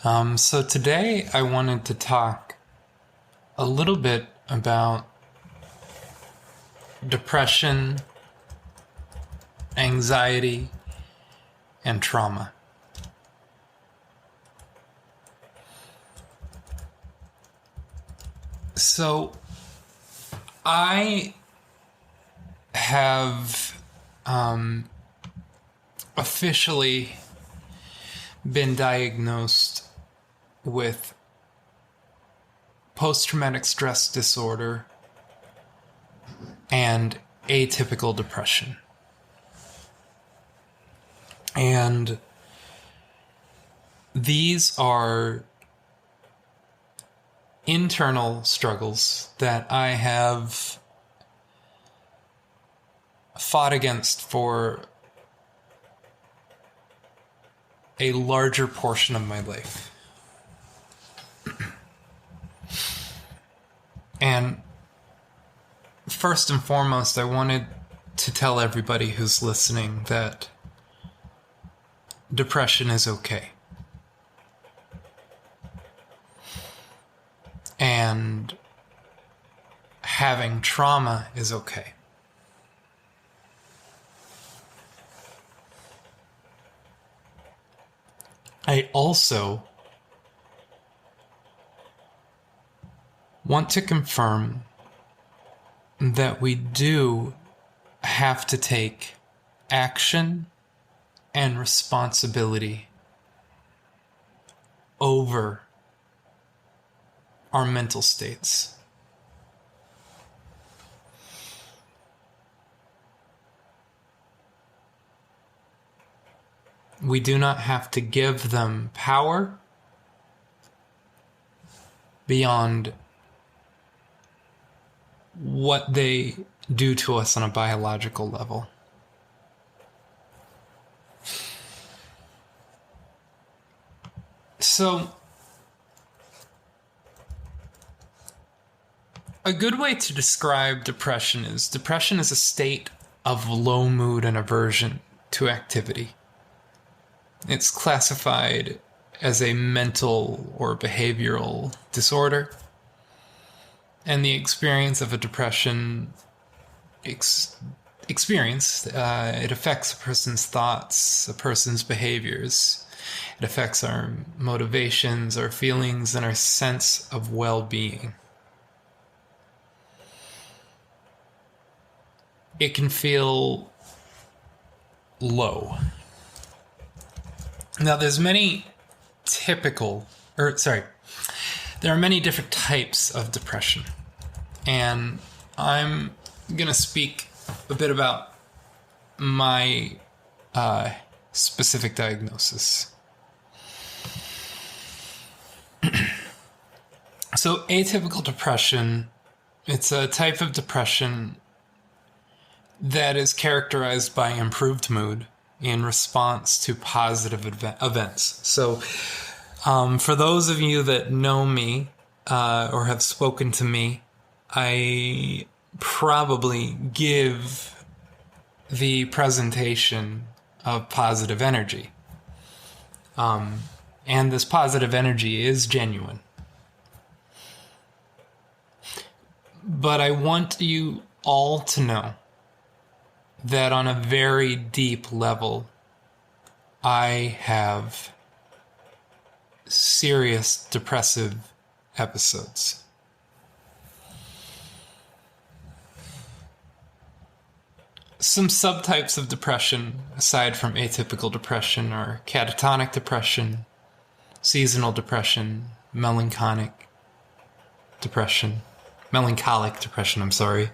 So today I wanted to talk a little bit about depression, anxiety, and trauma. So I have officially been diagnosed with post-traumatic stress disorder and atypical depression. And these are internal struggles that I have fought against for a larger portion of my life. And first and foremost, I wanted to tell everybody who's listening that depression is okay. And having trauma is okay. I also want to confirm that we do have to take action and responsibility over our mental states. We do not have to give them power beyond what they do to us on a biological level. So, a good way to describe depression is a state of low mood and aversion to activity. It's classified as a mental or behavioral disorder, and the experience of a depression experience, it affects a person's thoughts, a person's behaviors. It affects our motivations, our feelings, and our sense of well-being. It can feel low. Now, there are many different types of depression. And I'm going to speak a bit about my specific diagnosis. So, atypical depression, it's a type of depression that is characterized by improved mood in response to positive events. So, for those of you that know me or have spoken to me, I probably give the presentation of positive energy. And this positive energy is genuine. But I want you all to know that on a very deep level, I have serious depressive episodes. Some subtypes of depression, aside from atypical depression, are catatonic depression, seasonal depression, melancholic depression, I'm sorry.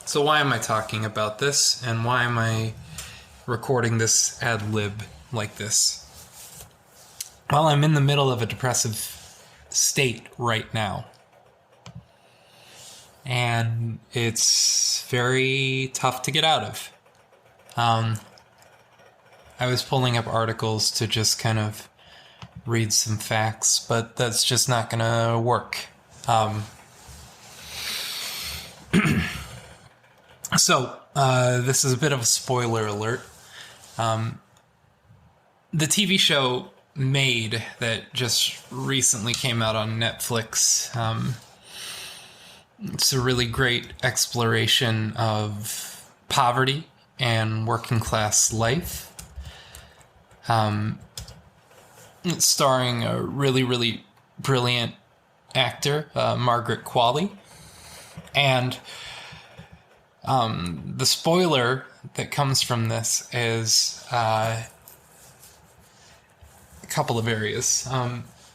So why am I talking about this, and why am I recording this ad lib like this? Well, I'm in the middle of a depressive state right now. And it's very tough to get out of. I was pulling up articles to just kind of read some facts, but that's just not going to work. So, this is a bit of a spoiler alert. The TV show Made that just recently came out on Netflix, it's a really great exploration of poverty and working class life. It's starring a really, really brilliant actor, Margaret Qualley. And the spoiler that comes from this is a couple of areas.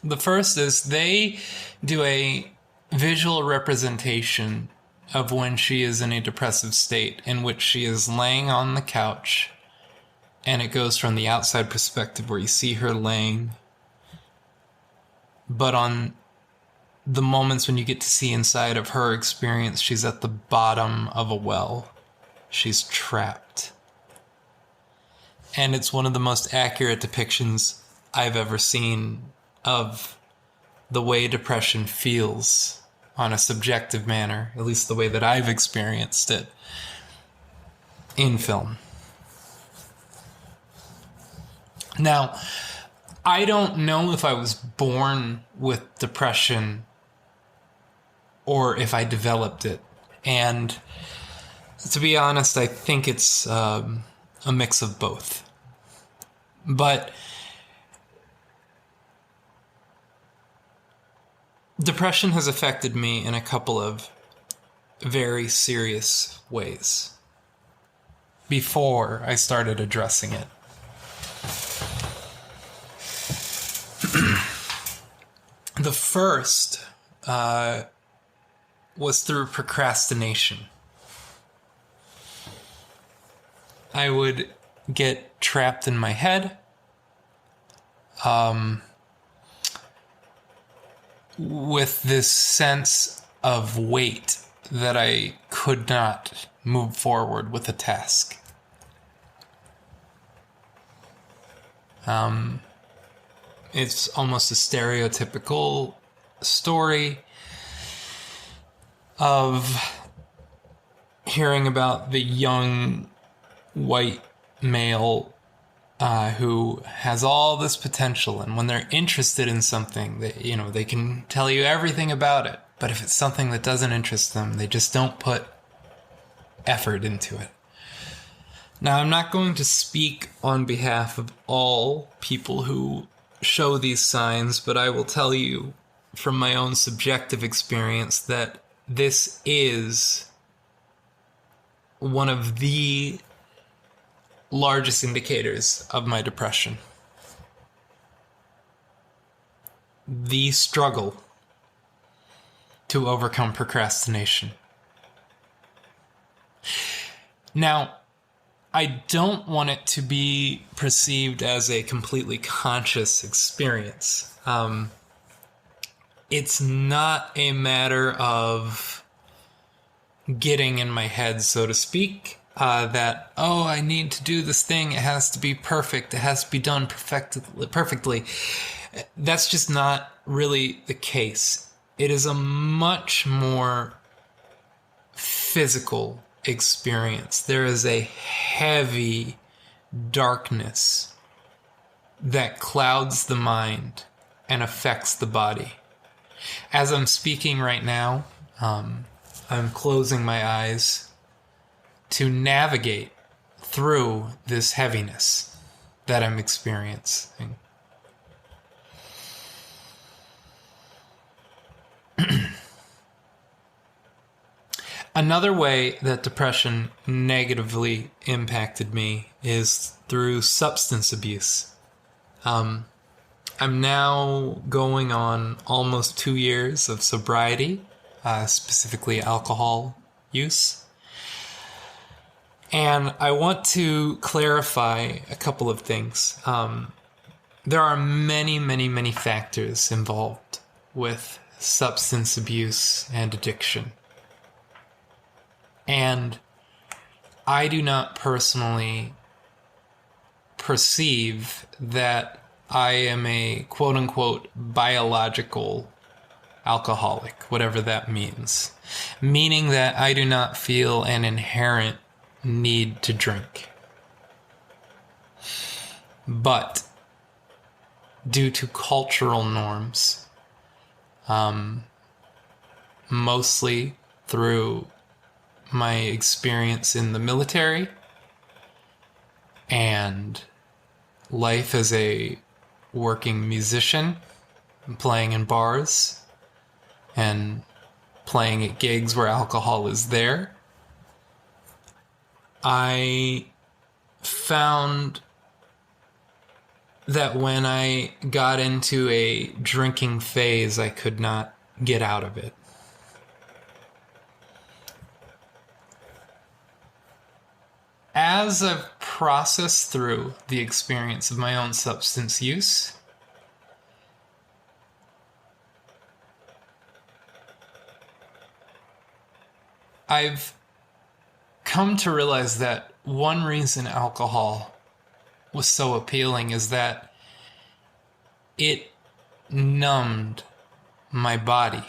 The first is they do a visual representation of when she is in a depressive state, in which she is laying on the couch, and it goes from the outside perspective where you see her laying. But on the moments when you get to see inside of her experience, she's at the bottom of a well. She's trapped. And it's one of the most accurate depictions I've ever seen of the way depression feels on a subjective manner, at least the way that I've experienced it in film. Now, I don't know if I was born with depression or if I developed it. And to be honest, I think it's a mix of both. But depression has affected me in a couple of very serious ways before I started addressing it. The first was through procrastination. I would get trapped in my head. With this sense of weight that I could not move forward with a task. It's almost a stereotypical story of hearing about the young white male who has all this potential, and when they're interested in something, they can tell you everything about it. But if it's something that doesn't interest them, they just don't put effort into it. Now, I'm not going to speak on behalf of all people who show these signs, but I will tell you from my own subjective experience that this is one of the largest indicators of my depression. The struggle to overcome procrastination. Now, I don't want it to be perceived as a completely conscious experience. It's not a matter of getting in my head, so to speak, that, I need to do this thing. It has to be perfect. It has to be done perfectly. That's just not really the case. It is a much more physical experience. There is a heavy darkness that clouds the mind and affects the body. As I'm speaking right now, I'm closing my eyes to navigate through this heaviness that I'm experiencing. Another way that depression negatively impacted me is through substance abuse. I'm now going on almost 2 years of sobriety, specifically alcohol use. And I want to clarify a couple of things. There are many, many, many factors involved with substance abuse and addiction. And I do not personally perceive that I am a quote-unquote biological alcoholic, whatever that means. Meaning that I do not feel an inherent need to drink. But due to cultural norms, mostly through my experience in the military and life as a working musician, playing in bars and playing at gigs where alcohol is there, I found that when I got into a drinking phase, I could not get out of it. As I've processed through the experience of my own substance use, I've come to realize that one reason alcohol was so appealing is that it numbed my body.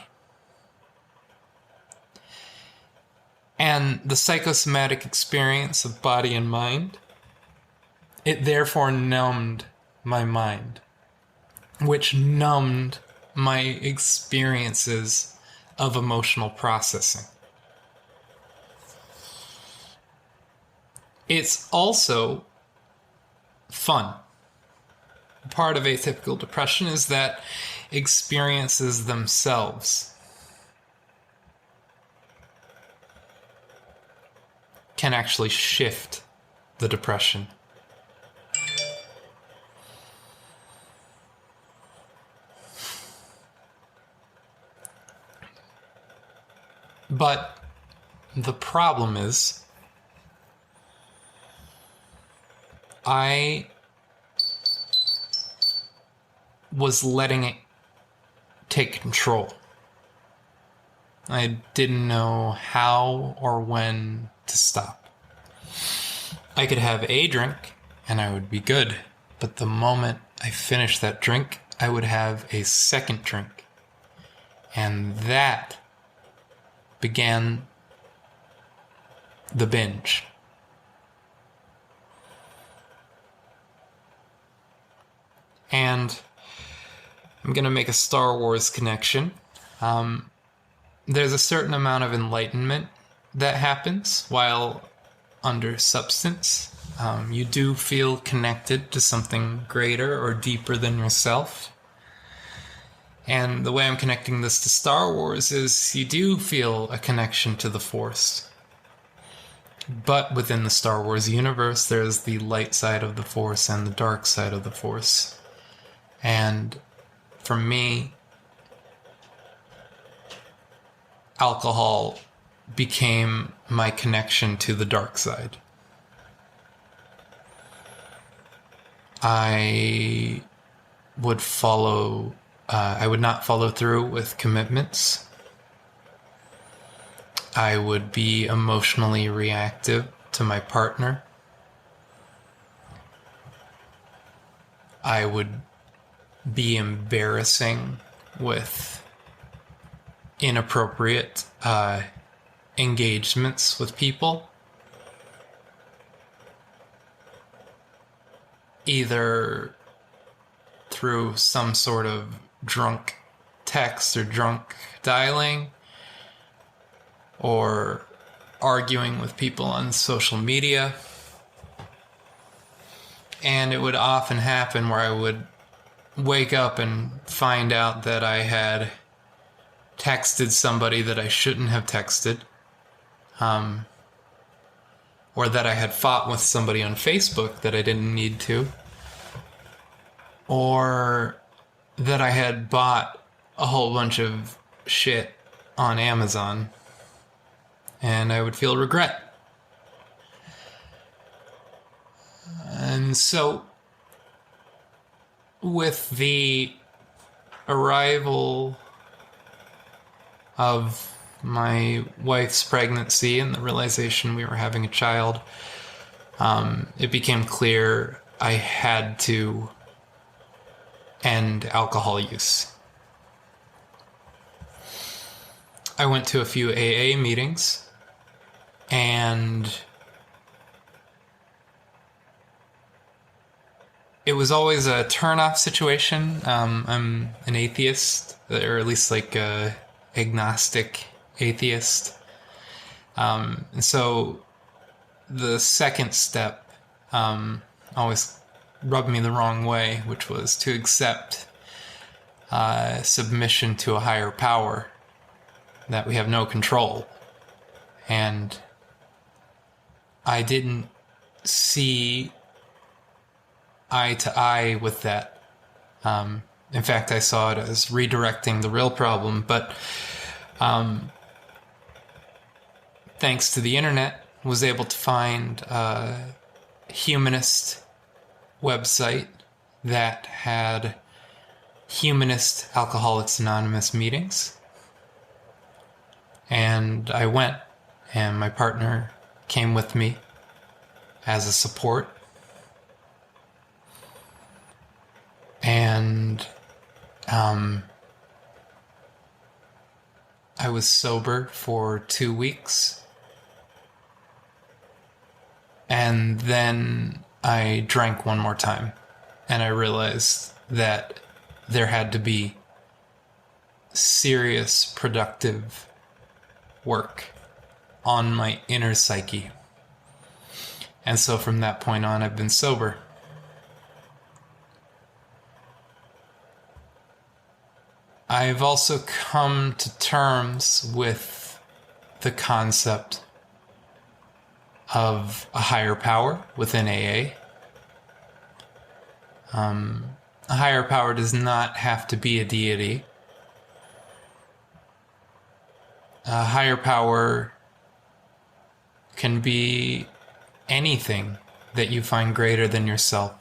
And the psychosomatic experience of body and mind, it therefore numbed my mind, which numbed my experiences of emotional processing. It's also fun. Part of atypical depression is that experiences themselves can actually shift the depression. But the problem is, I was letting it take control. I didn't know how or when to stop. I could have a drink and I would be good, but the moment I finished that drink, I would have a second drink. And that began the binge. And I'm going to make a Star Wars connection. There's a certain amount of enlightenment that happens while under substance. You do feel connected to something greater or deeper than yourself. And the way I'm connecting this to Star Wars is you do feel a connection to the Force. But within the Star Wars universe, there's the light side of the Force and the dark side of the Force. And for me, alcohol became my connection to the dark side. I would not follow through with commitments. I would be emotionally reactive to my partner. I would be embarrassing with inappropriate engagements with people, either through some sort of drunk text or drunk dialing, or arguing with people on social media. And it would often happen where I would wake up and find out that I had texted somebody that I shouldn't have texted, or that I had fought with somebody on Facebook that I didn't need to, or that I had bought a whole bunch of shit on Amazon, and I would feel regret. And so, with the arrival of my wife's pregnancy and the realization we were having a child, it became clear I had to end alcohol use. I went to a few AA meetings, and it was always a turn-off situation. I'm an atheist, or at least like a agnostic atheist. And so the second step always rubbed me the wrong way, which was to accept submission to a higher power that we have no control. And I didn't see eye to eye with that. In fact, I saw it as redirecting the real problem. But thanks to the internet, was able to find a humanist website that had humanist Alcoholics Anonymous meetings. And I went, and my partner came with me as a support. And I was sober for 2 weeks. And then I drank one more time. And I realized that there had to be serious, productive work on my inner psyche. And so from that point on, I've been sober. I've also come to terms with the concept of a higher power within AA. A higher power does not have to be a deity. A higher power can be anything that you find greater than yourself.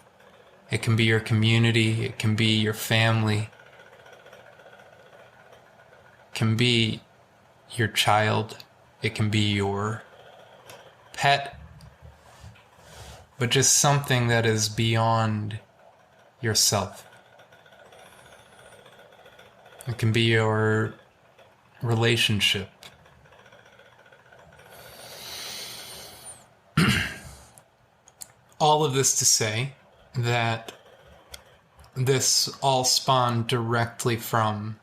It can be your community, it can be your family, it can be your child, it can be your pet, but just something that is beyond yourself. It can be your relationship. All of this to say that this all spawned directly from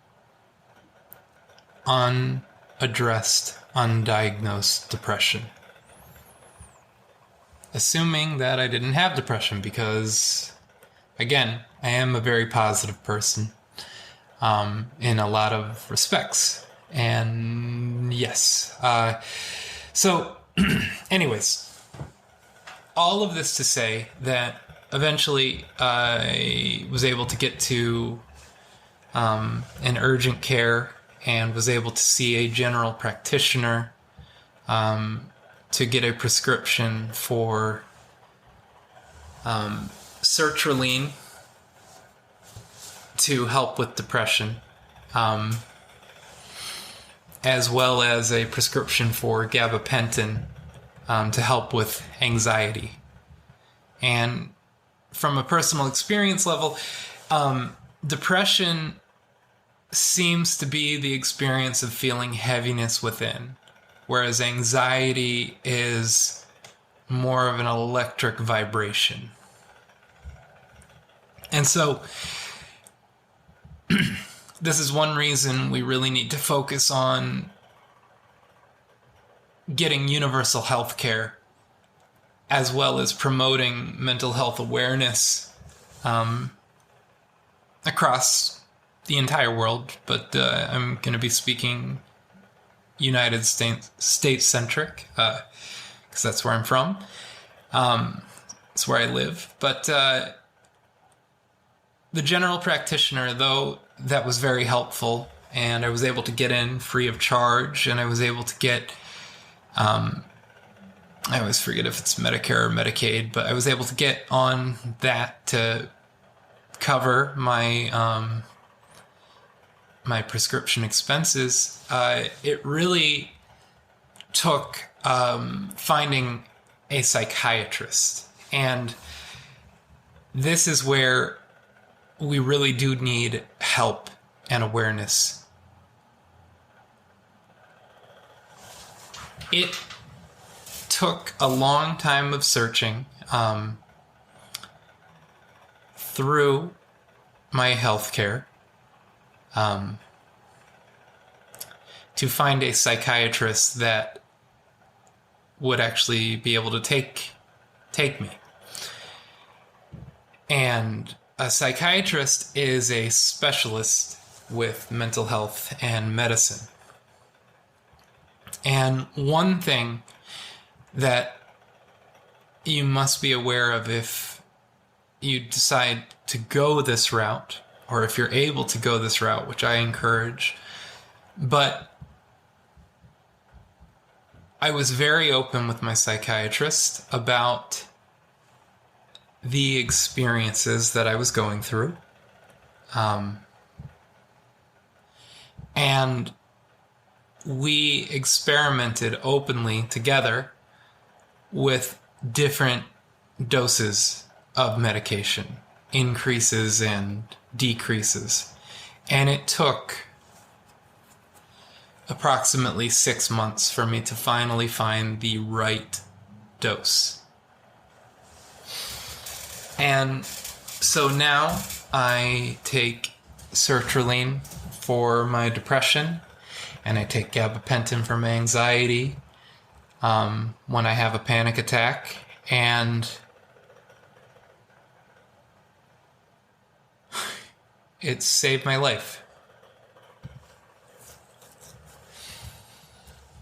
unaddressed, undiagnosed depression. Assuming that I didn't have depression because, again, I am a very positive person in a lot of respects. And yes. So, anyways, all of this to say that eventually I was able to get to an urgent care and was able to see a general practitioner to get a prescription for sertraline to help with depression, as well as a prescription for gabapentin to help with anxiety. And from a personal experience level, depression seems to be the experience of feeling heaviness within, whereas anxiety is more of an electric vibration. And so this is one reason we really need to focus on getting universal health care, as well as promoting mental health awareness across the entire world. But I'm going to be speaking United States-centric, because that's where I'm from. It's where I live. But the general practitioner, though, that was very helpful, and I was able to get in free of charge, and I was able to get I always forget if it's Medicare or Medicaid, but I was able to get on that to cover my my prescription expenses. It really took finding a psychiatrist, and this is where we really do need help and awareness. It took a long time of searching through my healthcare to find a psychiatrist that would actually be able to take me. And a psychiatrist is a specialist with mental health and medicine. And one thing that you must be aware of if you decide to go this route, or if you're able to go this route, which I encourage, but I was very open with my psychiatrist about the experiences that I was going through. And we experimented openly together with different doses of medication, increases and decreases. And it took approximately 6 months for me to finally find the right dose. And so now I take sertraline for my depression, and I take gabapentin for my anxiety when I have a panic attack, and it saved my life.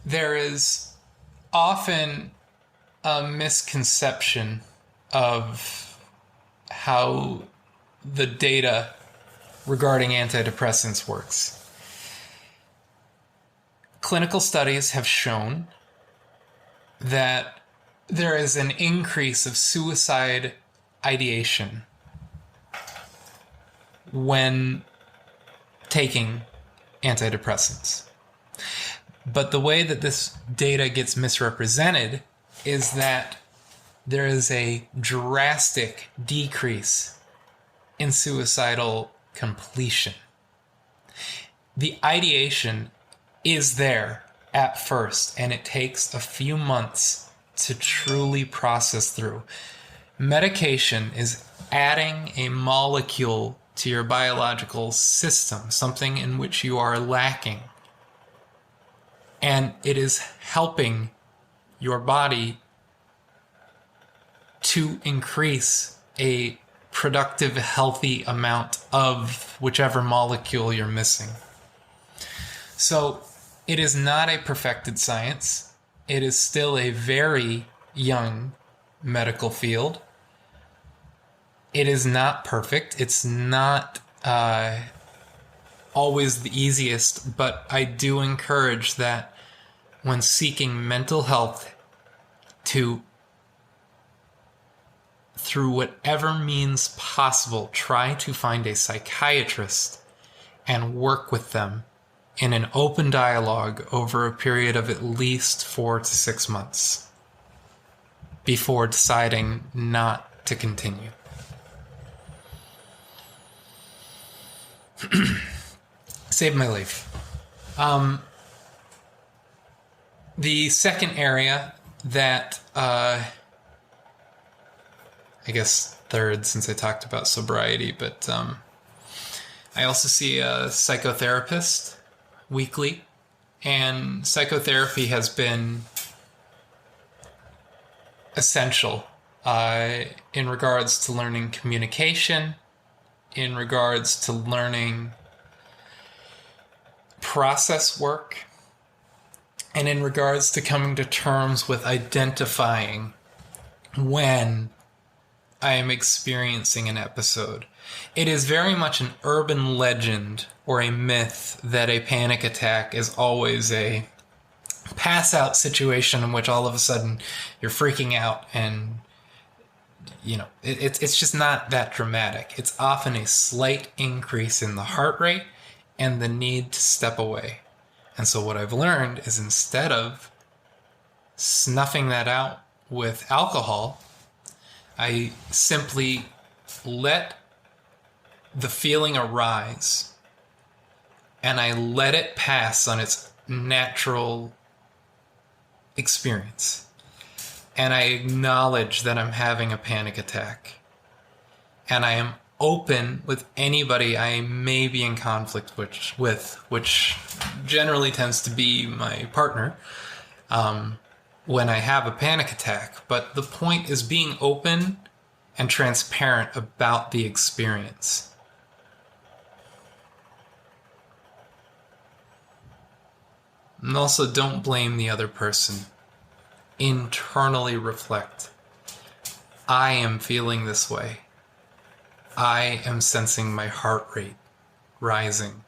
There is often a misconception of how the data regarding antidepressants works. Clinical studies have shown that there is an increase of suicide ideation when taking antidepressants. But the way that this data gets misrepresented is that there is a drastic decrease in suicidal completion. The ideation is there at first, and it takes a few months to truly process through. Medication is adding a molecule to your biological system, something in which you are lacking. And it is helping your body to increase a productive, healthy amount of whichever molecule you're missing. So it is not a perfected science. It is still a very young medical field. It is not perfect. It's not always the easiest, but I do encourage that when seeking mental health, to, through whatever means possible, try to find a psychiatrist and work with them in an open dialogue over a period of at least 4 to 6 months before deciding not to continue. Saved my life. The second area that, I guess third since I talked about sobriety, but I also see a psychotherapist weekly, and psychotherapy has been essential in regards to learning communication, in regards to learning process work, and in regards to coming to terms with identifying when I am experiencing an episode. It is very much an urban legend or a myth that a panic attack is always a pass-out situation in which all of a sudden you're freaking out, and it's just not that dramatic. It's often a slight increase in the heart rate and the need to step away. And so what I've learned is, instead of snuffing that out with alcohol, I simply let the feeling arise and I let it pass on its natural experience. And I acknowledge that I'm having a panic attack. And I am open with anybody I may be in conflict with, which generally tends to be my partner, when I have a panic attack. But the point is being open and transparent about the experience. And also, don't blame the other person. Internally reflect. I am feeling this way. I am sensing my heart rate rising.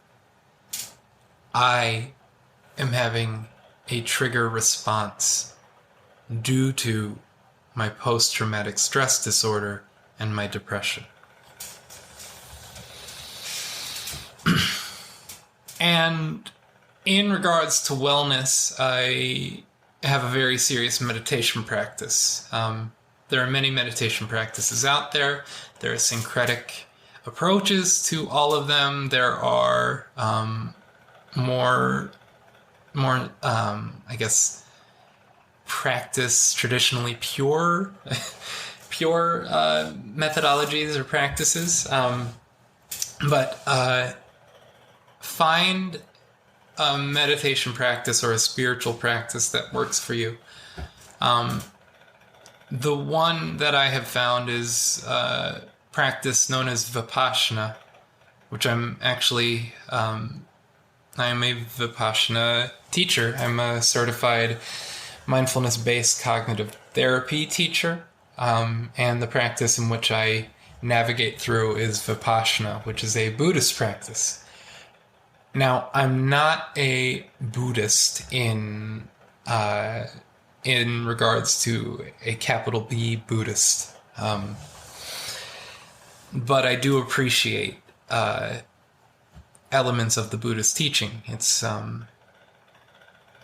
I am having a trigger response due to my post-traumatic stress disorder and my depression. And in regards to wellness, I have a very serious meditation practice. There are many meditation practices out there. There are syncretic approaches to all of them. There are more, I guess, practice traditionally pure methodologies or practices. But find a meditation practice or a spiritual practice that works for you. The one that I have found is a practice known as Vipassana, which I'm actually, I am a Vipassana teacher. I'm a certified mindfulness-based cognitive therapy teacher, and the practice in which I navigate through is Vipassana, which is a Buddhist practice. Now, I'm not a Buddhist in regards to a capital B Buddhist, but I do appreciate elements of the Buddhist teaching. It's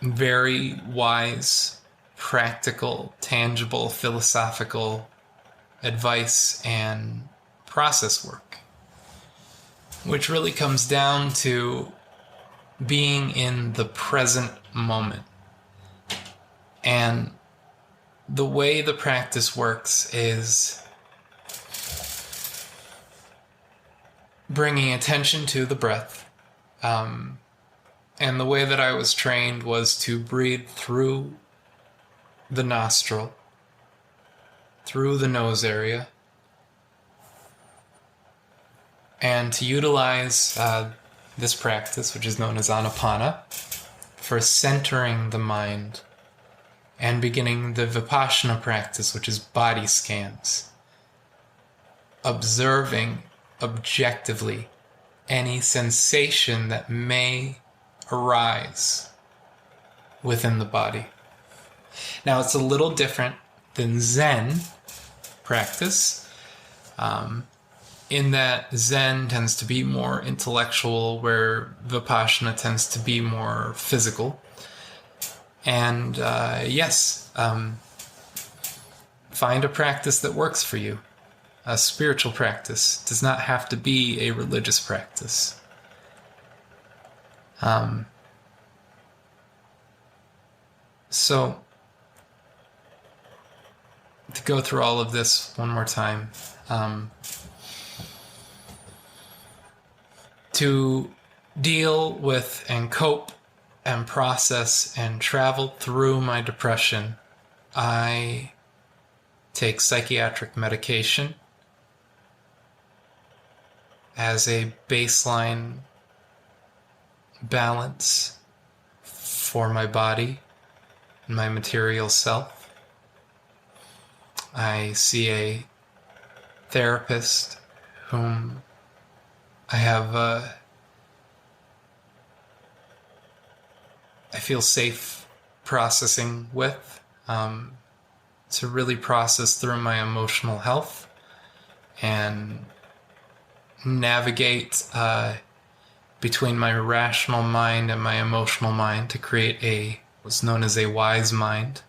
very wise, practical, tangible, philosophical advice and process work, which really comes down to being in the present moment. And the way the practice works is bringing attention to the breath. And the way that I was trained was to breathe through the nostril, through the nose area, and to utilize this practice, which is known as Anapana, for centering the mind and beginning the Vipassana practice, which is body scans, observing objectively any sensation that may arise within the body. Now, it's a little different than Zen practice, in that Zen tends to be more intellectual, where Vipassana tends to be more physical. And find a practice that works for you. A spiritual practice does not have to be a religious practice. So, to go through all of this one more time, to deal with and cope and process and travel through my depression, I take psychiatric medication as a baseline balance for my body and my material self. I see a therapist whom I have I feel safe processing with, to really process through my emotional health and navigate between my rational mind and my emotional mind to create what's known as a wise mind,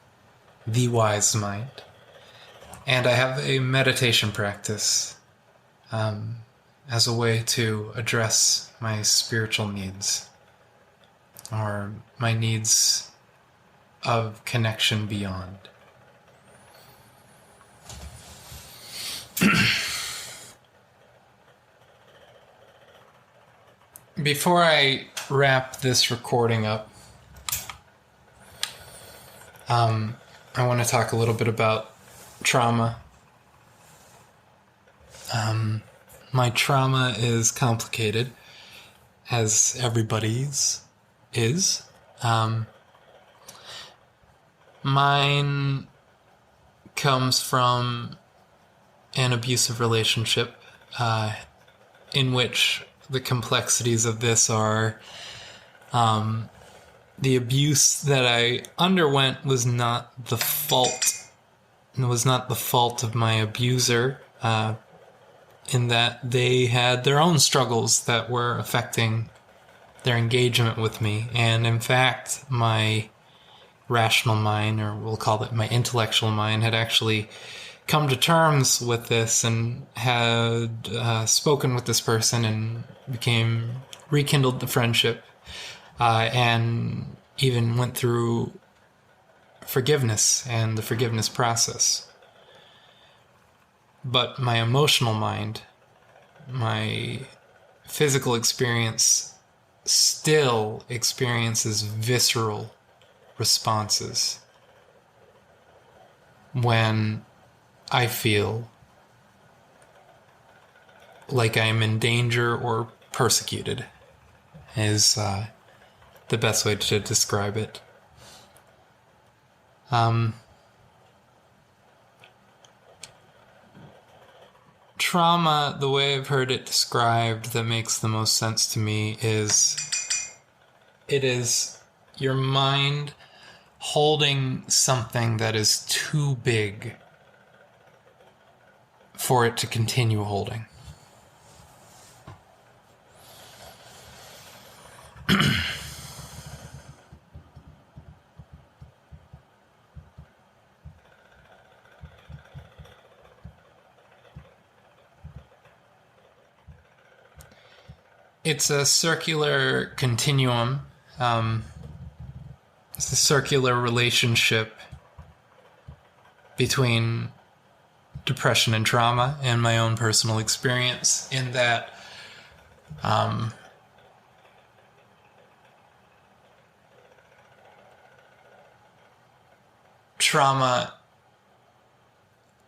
the wise mind. And I have a meditation practice as a way to address my spiritual needs or my needs of connection beyond. Before I wrap this recording up, I want to talk a little bit about trauma. My trauma is complicated, as everybody's is. Mine comes from an abusive relationship, in which the complexities of this are the abuse that I underwent was not the fault. It was not the fault of my abuser, in that they had their own struggles that were affecting their engagement with me. And in fact, my rational mind, or we'll call it my intellectual mind, had actually come to terms with this and had spoken with this person and rekindled the friendship, and even went through forgiveness and the forgiveness process. But my emotional mind, my physical experience, still experiences visceral responses when I feel like I am in danger or persecuted, is the best way to describe it. Trauma, the way I've heard it described that makes the most sense to me is it is your mind holding something that is too big for it to continue holding. It's a circular continuum. It's a circular relationship between depression and trauma and my own personal experience, in that trauma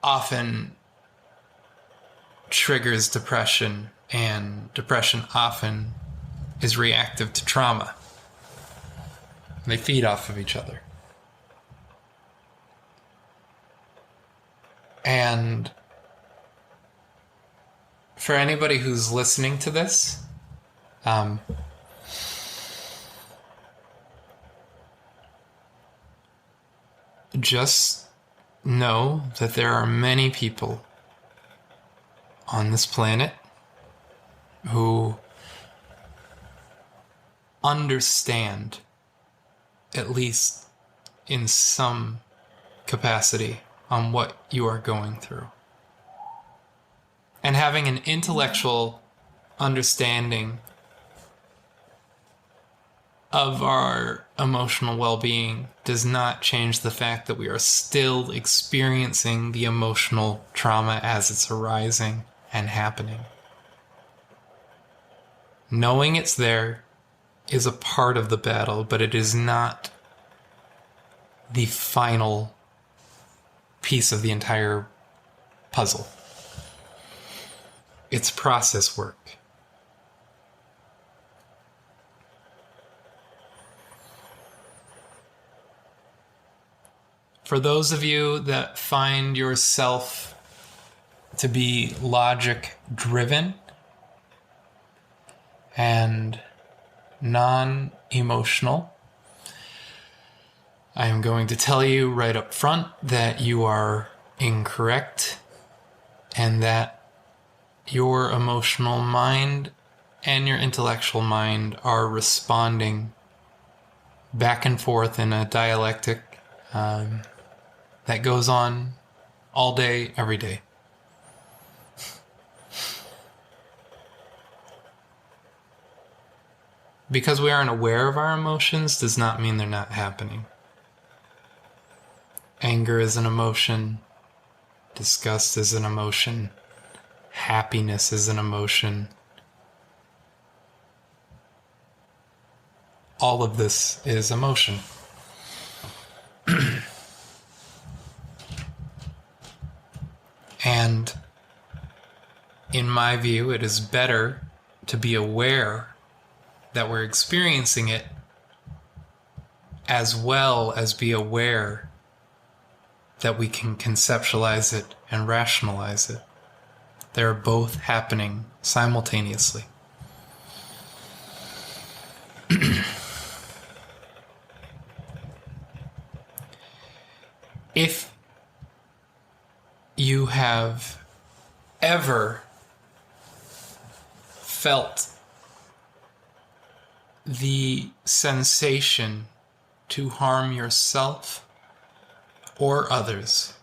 often triggers depression, and depression often is reactive to trauma. They feed off of each other. And for anybody who's listening to this, just know that there are many people on this planet who understand, at least in some capacity, on what you are going through. And having an intellectual understanding of our emotional well-being does not change the fact that we are still experiencing the emotional trauma as it's arising and happening. Knowing it's there is a part of the battle, but it is not the final piece of the entire puzzle. It's process work. For those of you that find yourself to be logic-driven and non-emotional, I am going to tell you right up front that you are incorrect, and that your emotional mind and your intellectual mind are responding back and forth in a dialectic that goes on all day, every day. because we aren't aware of our emotions does not mean they're not happening. Anger is an emotion. Disgust is an emotion. Happiness is an emotion. All of this is emotion. And in my view, it is better to be aware that we're experiencing it as well as be aware that we can conceptualize it and rationalize it. They're both happening simultaneously. If you have ever felt the sensation to harm yourself or others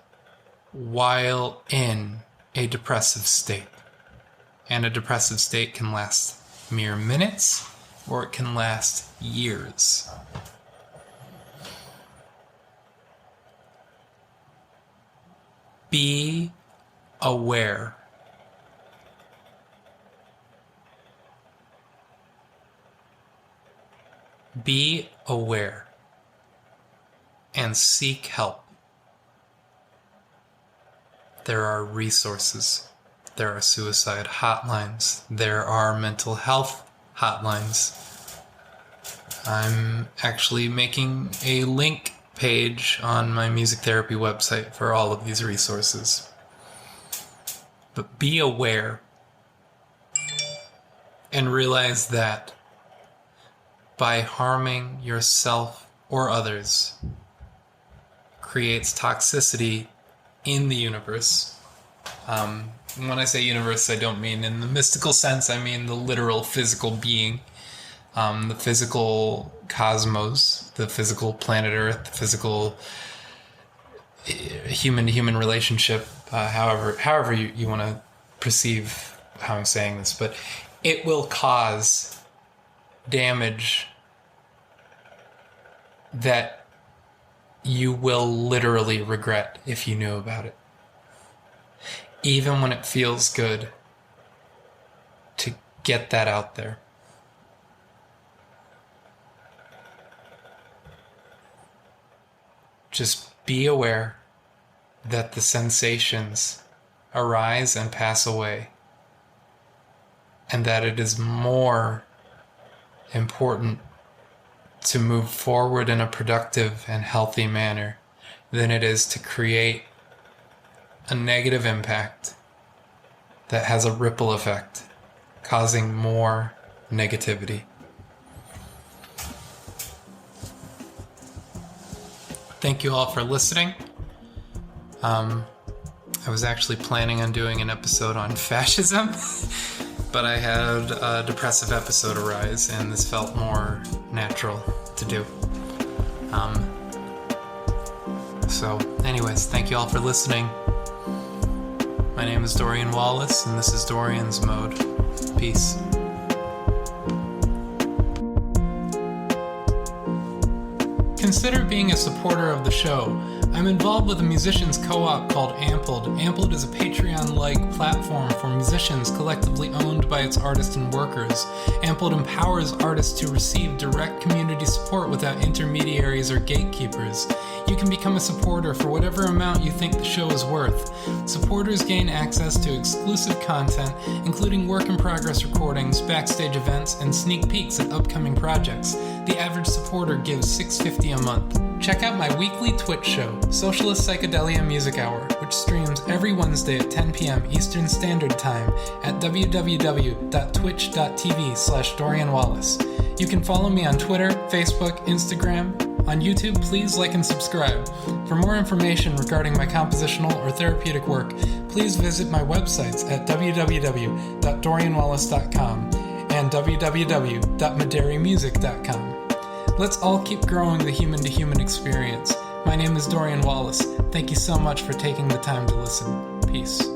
while in a depressive state, and a depressive state can last mere minutes or it can last years. Be aware. Be aware and seek help. There are resources. There are suicide hotlines. There are mental health hotlines. I'm actually making a link page on my music therapy website for all of these resources. But be aware and realize that by harming yourself or others creates toxicity in the universe. When I say universe, I don't mean in the mystical sense, I mean the literal physical being, the physical cosmos, the physical planet Earth, the physical human-to-human relationship, however you want to perceive how I'm saying this, but it will cause damage that you will literally regret if you knew about it. Even when it feels good to get that out there. Just be aware that the sensations arise and pass away, and that it is more important to move forward in a productive and healthy manner than it is to create a negative impact that has a ripple effect, causing more negativity. Thank you all for listening. I was actually planning on doing an episode on fascism, but I had a depressive episode arise, and this felt more natural to do. So anyways, thank you all for listening. My name is Dorian Wallace, and this is Dorian's Mode. Peace. Consider being a supporter of the show. I'm involved with a musicians co-op called Ampled. Ampled is a Patreon-like platform for musicians collectively owned by its artists and workers. Ampled empowers artists to receive direct community support without intermediaries or gatekeepers. You can become a supporter for whatever amount you think the show is worth. Supporters gain access to exclusive content, including work-in-progress recordings, backstage events, and sneak peeks at upcoming projects. The average supporter gives $6.50 a month. Check out my weekly Twitch show, Socialist Psychedelia Music Hour, which streams every Wednesday at 10 p.m. Eastern Standard Time at www.twitch.tv/Dorian Wallace. You can follow me on Twitter, Facebook, Instagram. On YouTube, please like and subscribe. For more information regarding my compositional or therapeutic work, please visit my websites at www.dorianwallace.com and www.maderimusic.com. Let's all keep growing the human-to-human experience. My name is Dorian Wallace. Thank you so much for taking the time to listen. Peace.